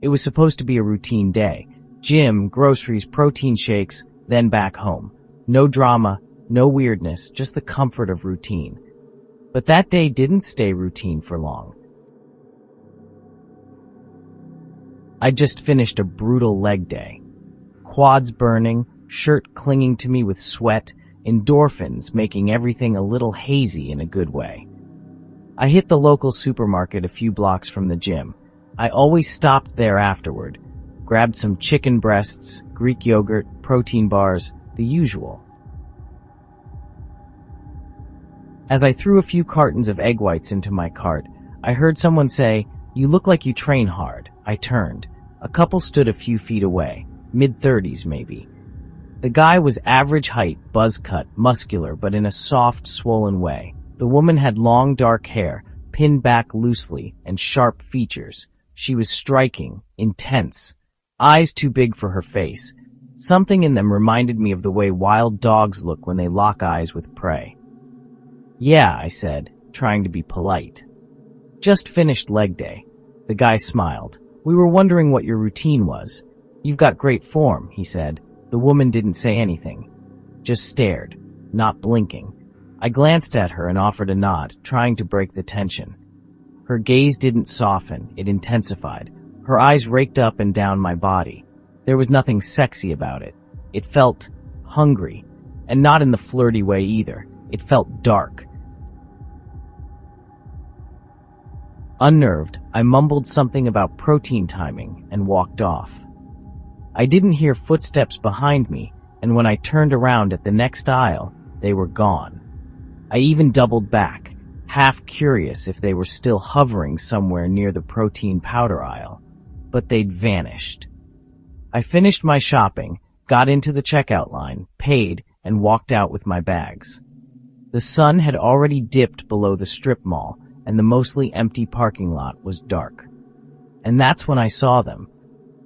It was supposed to be a routine day. Gym, groceries, protein shakes, then back home. No drama, no weirdness, just the comfort of routine. But that day didn't stay routine for long. I just finished a brutal leg day. Quads burning, shirt clinging to me with sweat, endorphins making everything a little hazy in a good way. I hit the local supermarket a few blocks from the gym. I always stopped there afterward, grabbed some chicken breasts, Greek yogurt, protein bars, the usual. As I threw a few cartons of egg whites into my cart, I heard someone say, "You look like you train hard." I turned. A couple stood a few feet away, mid-30s maybe. The guy was average height, buzz-cut, muscular, but in a soft, swollen way. The woman had long, dark hair, pinned back loosely, and sharp features. She was striking, intense. Eyes too big for her face. Something in them reminded me of the way wild dogs look when they lock eyes with prey. "Yeah," I said, trying to be polite. "Just finished leg day." The guy smiled. "We were wondering what your routine was." "You've got great form," he said. The woman didn't say anything, just stared, not blinking. I glanced at her and offered a nod, trying to break the tension. Her gaze didn't soften, it intensified. Her eyes raked up and down my body. There was nothing sexy about it. It felt hungry, and not in the flirty way either. It felt dark. Unnerved, I mumbled something about protein timing and walked off. I didn't hear footsteps behind me, and when I turned around at the next aisle, they were gone. I even doubled back, half curious if they were still hovering somewhere near the protein powder aisle, but they'd vanished. I finished my shopping, got into the checkout line, paid, and walked out with my bags. The sun had already dipped below the strip mall, and the mostly empty parking lot was dark. And that's when I saw them.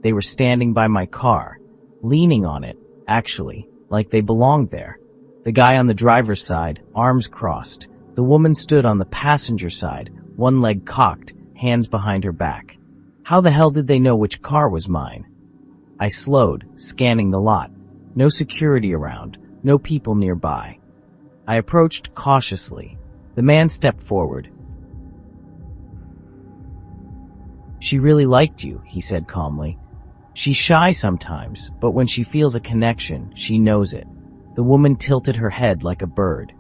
They were standing by my car, leaning on it, actually, like they belonged there. The guy on the driver's side, arms crossed. The woman stood on the passenger side, one leg cocked, hands behind her back. How the hell did they know which car was mine? I slowed, scanning the lot. No security around, no people nearby. I approached cautiously. The man stepped forward. "She really liked you," he said calmly. "She's shy sometimes, but when she feels a connection, she knows it." The woman tilted her head like a bird.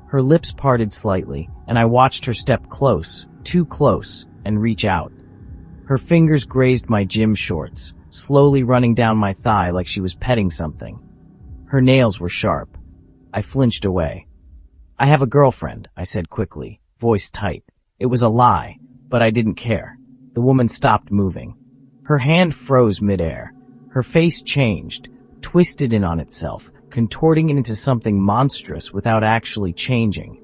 Her lips parted slightly, and I watched her step close, too close, and reach out. Her fingers grazed my gym shorts, slowly running down my thigh like she was petting something. Her nails were sharp. I flinched away. "I have a girlfriend," I said quickly, voice tight. It was a lie, but I didn't care. The woman stopped moving. Her hand froze midair. Her face changed, twisted in on itself, contorting it into something monstrous without actually changing.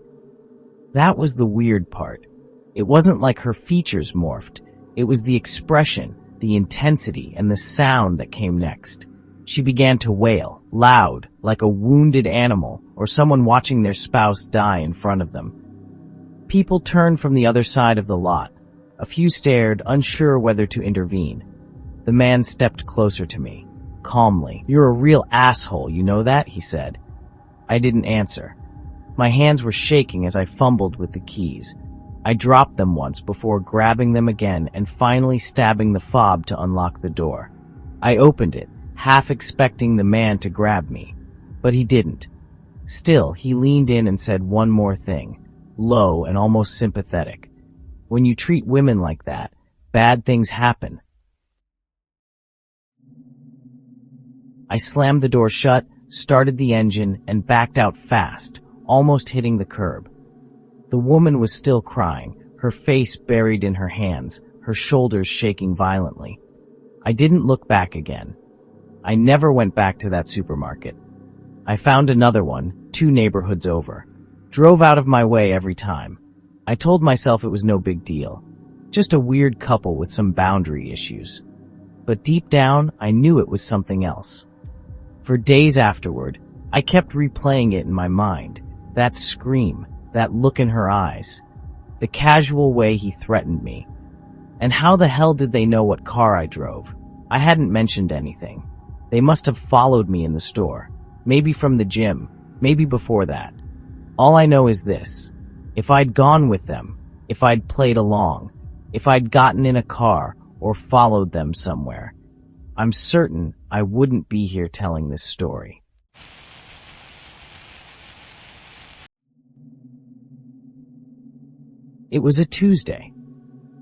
That was the weird part. It wasn't like her features morphed. It was the expression, the intensity, and the sound that came next. She began to wail, loud, like a wounded animal or someone watching their spouse die in front of them. People turned from the other side of the lot. A few stared, unsure whether to intervene. The man stepped closer to me, calmly. "You're a real asshole, you know that?" he said. I didn't answer. My hands were shaking as I fumbled with the keys. I dropped them once before grabbing them again and finally stabbing the fob to unlock the door. I opened it, half expecting the man to grab me, but he didn't. Still, he leaned in and said one more thing, low and almost sympathetic. "When you treat women like that, bad things happen." I slammed the door shut, started the engine, and backed out fast, almost hitting the curb. The woman was still crying, her face buried in her hands, her shoulders shaking violently. I didn't look back again. I never went back to that supermarket. I found another one, 2 neighborhoods over. Drove out of my way every time. I told myself it was no big deal. Just a weird couple with some boundary issues. But deep down, I knew it was something else. For days afterward, I kept replaying it in my mind. That scream, that look in her eyes, the casual way he threatened me. And how the hell did they know what car I drove? I hadn't mentioned anything. They must have followed me in the store. Maybe from the gym. Maybe before that. All I know is this. If I'd gone with them, if I'd played along, if I'd gotten in a car or followed them somewhere, I'm certain I wouldn't be here telling this story. It was a Tuesday.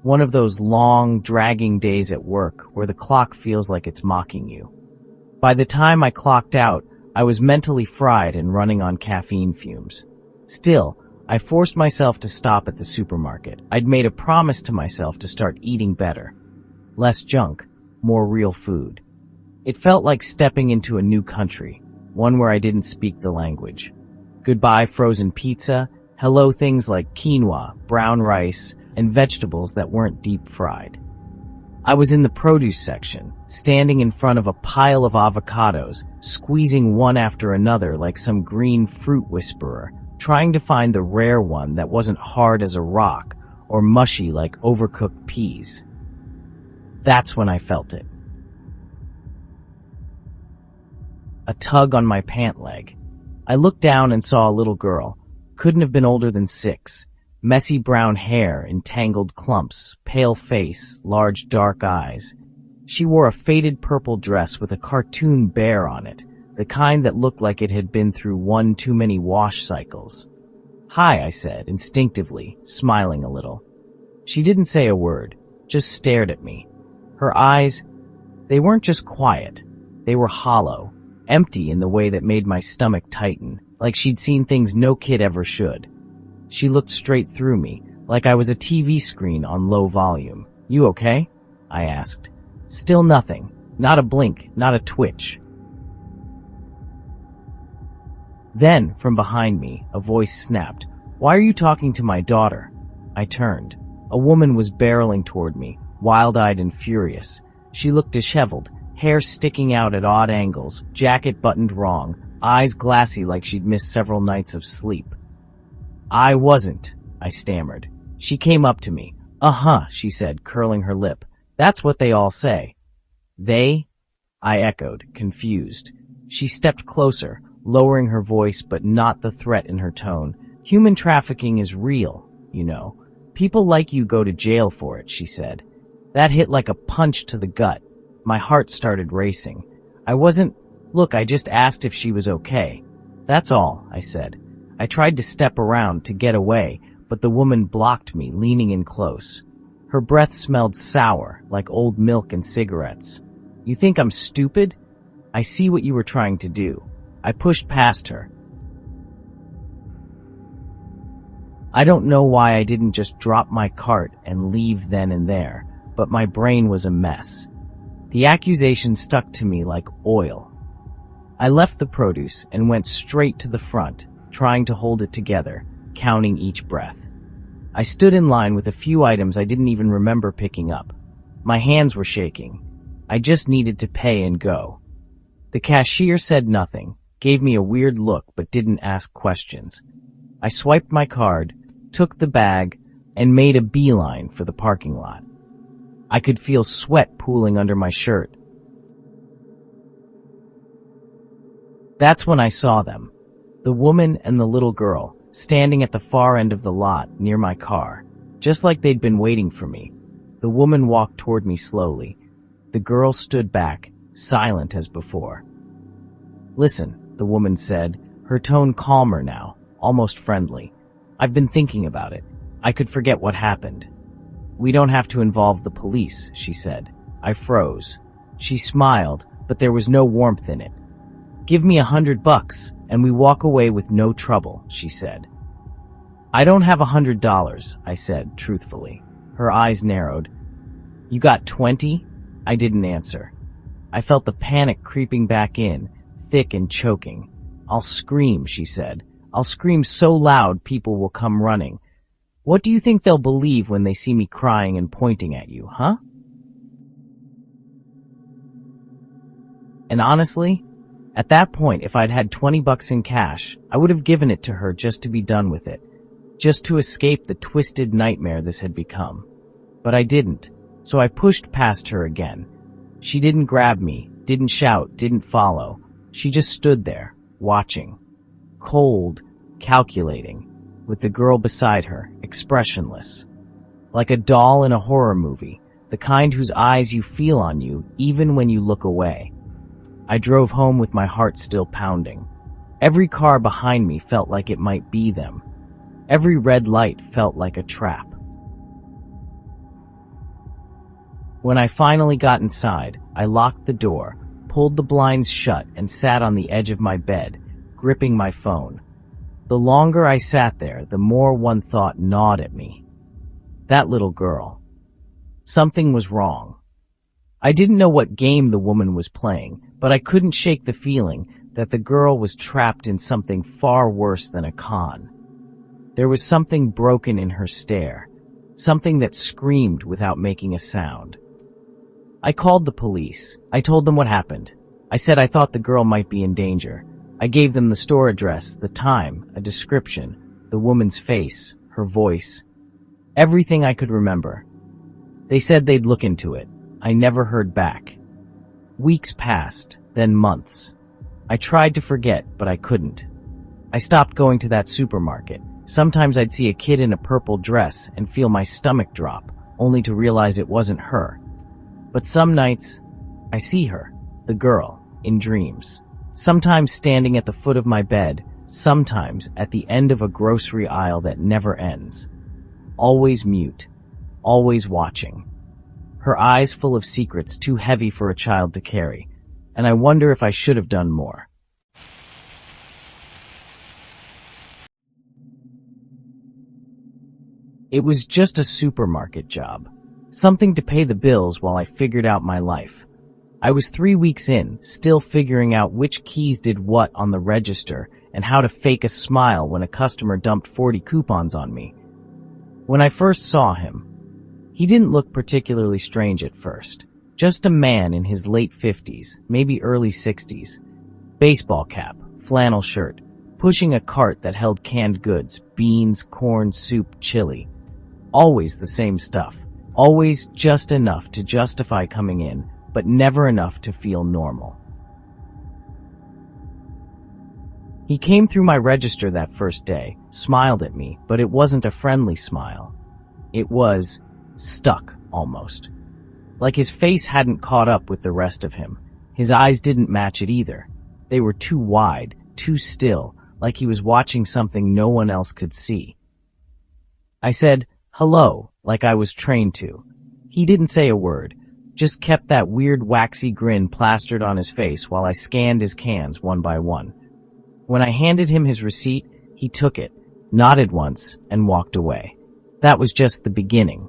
One of those long, dragging days at work where the clock feels like it's mocking you. By the time I clocked out, I was mentally fried and running on caffeine fumes. Still, I forced myself to stop at the supermarket. I'd made a promise to myself to start eating better. Less junk, more real food. It felt like stepping into a new country, one where I didn't speak the language. Goodbye frozen pizza, hello things like quinoa, brown rice, and vegetables that weren't deep fried. I was in the produce section, standing in front of a pile of avocados, squeezing one after another like some green fruit whisperer, trying to find the rare one that wasn't hard as a rock or mushy like overcooked peas. That's when I felt it. A tug on my pant leg. I looked down and saw a little girl. Couldn't have been older than 6. Messy brown hair in tangled clumps, pale face, large dark eyes. She wore a faded purple dress with a cartoon bear on it, the kind that looked like it had been through one too many wash cycles. "Hi," I said, instinctively, smiling a little. She didn't say a word, just stared at me. Her eyes, they weren't just quiet, they were hollow, empty in the way that made my stomach tighten, like she'd seen things no kid ever should. She looked straight through me, like I was a TV screen on low volume. "You okay?" I asked. Still nothing. Not a blink, not a twitch. Then, from behind me, a voice snapped. "Why are you talking to my daughter?" I turned. A woman was barreling toward me, wild-eyed and furious. She looked disheveled, hair sticking out at odd angles, jacket buttoned wrong, eyes glassy like she'd missed several nights of sleep. "I wasn't," I stammered. She came up to me. "Uh-huh," she said, curling her lip. "That's what they all say." "They?" I echoed, confused. She stepped closer, lowering her voice but not the threat in her tone. "Human trafficking is real, you know. People like you go to jail for it," she said. That hit like a punch to the gut. My heart started racing. Look, I just asked if she was okay. "That's all," I said. I tried to step around to get away, but the woman blocked me, leaning in close. Her breath smelled sour, like old milk and cigarettes. "You think I'm stupid? I see what you were trying to do." I pushed past her. I don't know why I didn't just drop my cart and leave then and there, but my brain was a mess. The accusation stuck to me like oil. I left the produce and went straight to the front, trying to hold it together, counting each breath. I stood in line with a few items I didn't even remember picking up. My hands were shaking. I just needed to pay and go. The cashier said nothing, gave me a weird look but didn't ask questions. I swiped my card, took the bag, and made a beeline for the parking lot. I could feel sweat pooling under my shirt. That's when I saw them. The woman and the little girl, standing at the far end of the lot near my car, just like they'd been waiting for me. The woman walked toward me slowly. The girl stood back, silent as before. "Listen," the woman said, her tone calmer now, almost friendly. "I've been thinking about it. I could forget what happened." "We don't have to involve the police," she said. I froze. She smiled, but there was no warmth in it. "Give me $100 and we walk away with no trouble," she said. "I don't have $100, I said, truthfully. Her eyes narrowed. "You got 20? I didn't answer. I felt the panic creeping back in, thick and choking. "I'll scream," she said. "I'll scream so loud people will come running. What do you think they'll believe when they see me crying and pointing at you, huh?" And honestly, at that point, if I'd had $20 in cash, I would have given it to her just to be done with it, just to escape the twisted nightmare this had become. But I didn't. So I pushed past her again. She didn't grab me, didn't shout, didn't follow. She just stood there, watching. Cold, calculating, with the girl beside her, expressionless. Like a doll in a horror movie, the kind whose eyes you feel on you even when you look away. I drove home with my heart still pounding. Every car behind me felt like it might be them. Every red light felt like a trap. When I finally got inside, I locked the door, pulled the blinds shut, and sat on the edge of my bed, gripping my phone. The longer I sat there, the more one thought gnawed at me. That little girl. Something was wrong. I didn't know what game the woman was playing, but I couldn't shake the feeling that the girl was trapped in something far worse than a con. There was something broken in her stare, something that screamed without making a sound. I called the police. I told them what happened. I said I thought the girl might be in danger. I gave them the store address, the time, a description, the woman's face, her voice, everything I could remember. They said they'd look into it. I never heard back. Weeks passed, then months. I tried to forget, but I couldn't. I stopped going to that supermarket. Sometimes I'd see a kid in a purple dress and feel my stomach drop, only to realize it wasn't her. But some nights, I see her, the girl, in dreams. Sometimes standing at the foot of my bed, sometimes at the end of a grocery aisle that never ends. Always mute, always watching. Her eyes full of secrets too heavy for a child to carry, and I wonder if I should have done more. It was just a supermarket job, something to pay the bills while I figured out my life. I was 3 weeks in, still figuring out which keys did what on the register and how to fake a smile when a customer dumped 40 coupons on me. When I first saw him, he didn't look particularly strange at first. Just a man in his late 50s, maybe early 60s. Baseball cap, flannel shirt, pushing a cart that held canned goods, beans, corn, soup, chili. Always the same stuff. Always just enough to justify coming in, but never enough to feel normal. He came through my register that first day, smiled at me, but it wasn't a friendly smile. It was stuck, almost. Like his face hadn't caught up with the rest of him. His eyes didn't match it either. They were too wide, too still, like he was watching something no one else could see. I said, "Hello," like I was trained to. He didn't say a word, just kept that weird waxy grin plastered on his face while I scanned his cans one by one. When I handed him his receipt, he took it, nodded once, and walked away. That was just the beginning.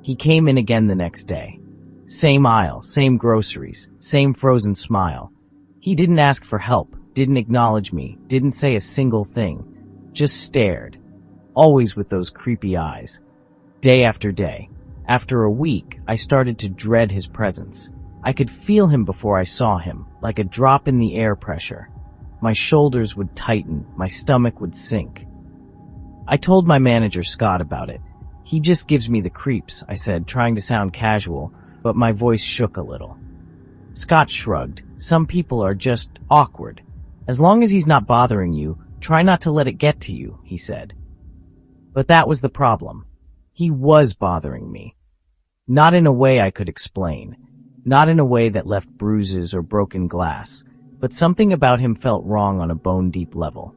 He came in again the next day. Same aisle, same groceries, same frozen smile. He didn't ask for help, didn't acknowledge me, didn't say a single thing. Just stared. Always with those creepy eyes. Day after day. After a week, I started to dread his presence. I could feel him before I saw him, like a drop in the air pressure. My shoulders would tighten, my stomach would sink. I told my manager, Scott, about it. "He just gives me the creeps," I said, trying to sound casual, but my voice shook a little. Scott shrugged. "Some people are just awkward. As long as he's not bothering you, try not to let it get to you," he said. But that was the problem. He was bothering me. Not in a way I could explain. Not in a way that left bruises or broken glass, but something about him felt wrong on a bone-deep level.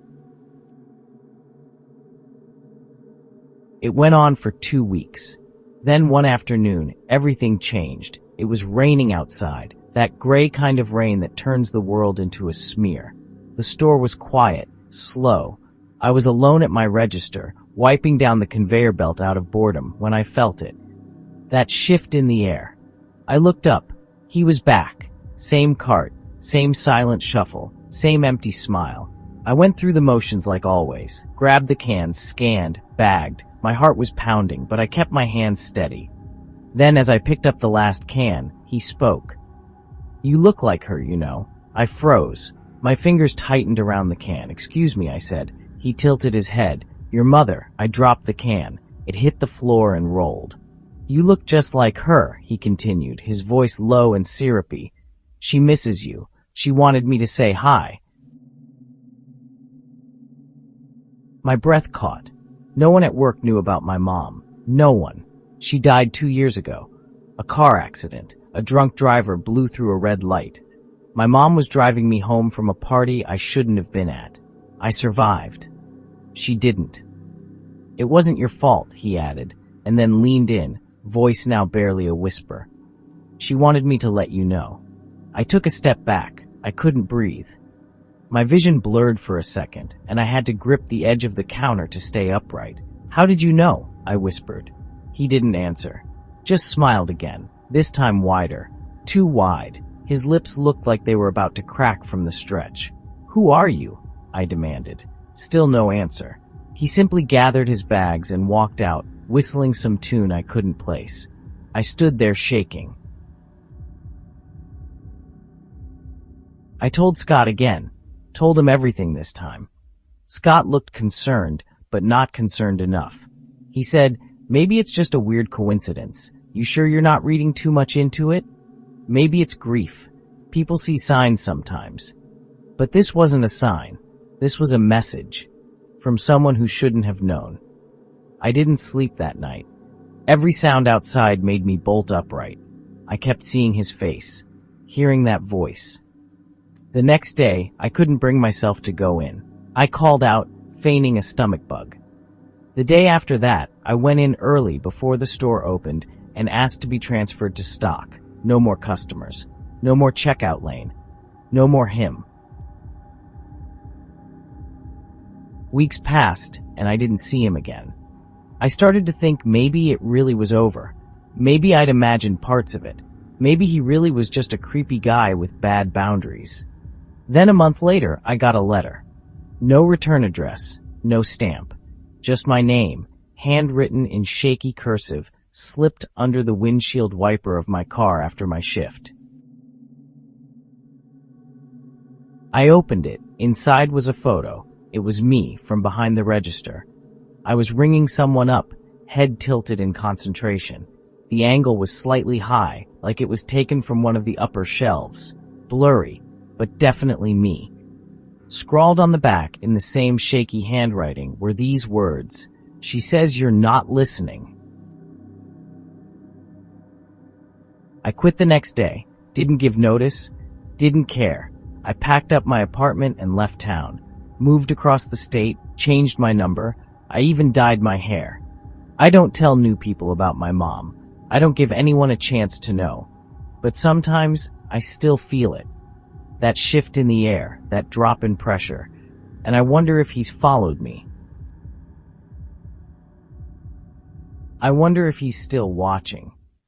It went on for 2 weeks. Then one afternoon, everything changed. It was raining outside, that gray kind of rain that turns the world into a smear. The store was quiet, slow. I was alone at my register, wiping down the conveyor belt out of boredom when I felt it. That shift in the air. I looked up. He was back. Same cart, same silent shuffle, same empty smile. I went through the motions like always, grabbed the cans, scanned, bagged. My heart was pounding, but I kept my hands steady. Then, as I picked up the last can, he spoke. "You look like her, you know." I froze. My fingers tightened around the can. "Excuse me," I said. He tilted his head. "Your mother." I dropped the can. It hit the floor and rolled. "You look just like her," he continued, his voice low and syrupy. "She misses you. She wanted me to say hi." My breath caught. No one at work knew about my mom. No one. She died 2 years ago. A car accident. A drunk driver blew through a red light. My mom was driving me home from a party I shouldn't have been at. I survived. She didn't. "It wasn't your fault," he added, and then leaned in, voice now barely a whisper. "She wanted me to let you know." I took a step back. I couldn't breathe. My vision blurred for a second, and I had to grip the edge of the counter to stay upright. "How did you know?" I whispered. He didn't answer. Just smiled again, this time wider. Too wide. His lips looked like they were about to crack from the stretch. "Who are you?" I demanded. Still no answer. He simply gathered his bags and walked out, whistling some tune I couldn't place. I stood there shaking. I told Scott again. Told him everything this time. Scott looked concerned, but not concerned enough. He said, "Maybe it's just a weird coincidence. You sure you're not reading too much into it? Maybe it's grief. People see signs sometimes." But this wasn't a sign. This was a message. From someone who shouldn't have known. I didn't sleep that night. Every sound outside made me bolt upright. I kept seeing his face, hearing that voice. The next day, I couldn't bring myself to go in. I called out, feigning a stomach bug. The day after that, I went in early before the store opened and asked to be transferred to stock. No more customers. No more checkout lane. No more him. Weeks passed, and I didn't see him again. I started to think maybe it really was over. Maybe I'd imagined parts of it. Maybe he really was just a creepy guy with bad boundaries. Then a month later, I got a letter. No return address, no stamp. Just my name, handwritten in shaky cursive, slipped under the windshield wiper of my car after my shift. I opened it. Inside was a photo. It was me from behind the register. I was ringing someone up, head tilted in concentration. The angle was slightly high, like it was taken from one of the upper shelves. Blurry, but definitely me. Scrawled on the back in the same shaky handwriting were these words, "She says you're not listening." I quit the next day, didn't give notice, didn't care. I packed up my apartment and left town. Moved across the state, changed my number. I even dyed my hair. I don't tell new people about my mom. I don't give anyone a chance to know. But sometimes, I still feel it. That shift in the air, that drop in pressure. And I wonder if he's followed me. I wonder if he's still watching.